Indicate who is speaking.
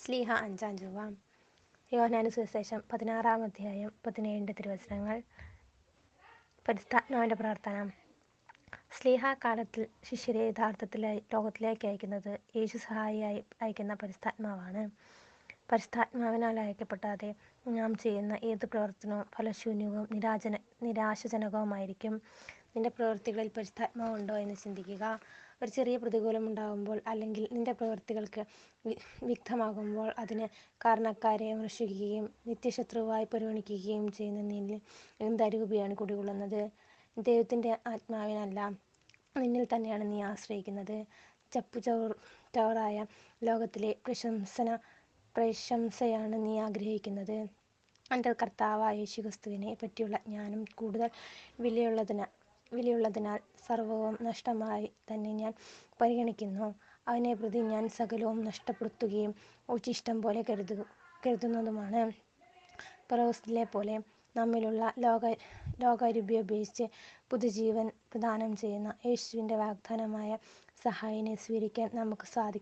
Speaker 1: ശ്ലീഹ അഞ്ചാം ചൊവ്വ. യോഹന്നാന്റെ സുവിശേഷം 16-ാം അധ്യായം 17 തിരുവചനങ്ങൾ. പരിശുദ്ധാത്മാവിന്റെ പ്രാർത്ഥന. ശ്ലീഹ കാലത്തിൽ ശിഷ്യരെ യഥാർത്ഥത്തിലായി ലോകത്തിലേക്ക് അയക്കുന്നത് യേശു സഹായിയായി അയക്കുന്ന പരിശുദ്ധാത്മാവാണ്. പരിശുദ്ധാത്മാവിനാൽ അയക്കപ്പെടാതെ നാം ചെയ്യുന്ന ഏത് പ്രവർത്തനവും ഫലശൂന്യവും നിരാശജനകവുമായിരിക്കും. നിന്റെ പ്രവൃത്തികളിൽ പരിശുദ്ധാത്മാവ് ഉണ്ടോ എന്ന് ചിന്തിക്കുക. ഒരു ചെറിയ പ്രതികൂലം ഉണ്ടാകുമ്പോൾ അല്ലെങ്കിൽ നിന്റെ പ്രവൃത്തികൾക്ക് വിഘ്നമാകുമ്പോൾ അതിന് കാരണക്കാരെ വിമർശിക്കുകയും നിത്യശത്രുവായി പരിഗണിക്കുകയും ചെയ്യുന്ന നിന്നിൽ എന്തരൂപിയാണ് കുടികൊള്ളുന്നത്? ദൈവത്തിൻ്റെ ആത്മാവിനല്ല, നിന്നിൽ തന്നെയാണ് നീ ആശ്രയിക്കുന്നത്. ചപ്പുചവറായ ലോകത്തിലെ പ്രശംസയാണ് നീ ആഗ്രഹിക്കുന്നത്. എൻ്റെ കർത്താവായ യേശുക്രിസ്തുവിനെ പറ്റിയുള്ള ജ്ഞാനം കൂടുതൽ വിലയുള്ളതിനാൽ സർവവും നഷ്ടമായി തന്നെ ഞാൻ പരിഗണിക്കുന്നു. അവനെ പ്രതി ഞാൻ സകലവും നഷ്ടപ്പെടുത്തുകയും ഉച്ചിഷ്ടം പോലെ കരുതുന്നതുമാണ്. പൗലോസിനെ പോലെ നമ്മിലുള്ള ലോകാരൂപി ഉപേക്ഷിച്ച് പുതുജീവൻ പ്രദാനം ചെയ്യുന്ന യേശുവിൻ്റെ വാഗ്ദാനമായ സഹായിനെ സ്വീകരിക്കാൻ നമുക്ക് സാധിക്കും.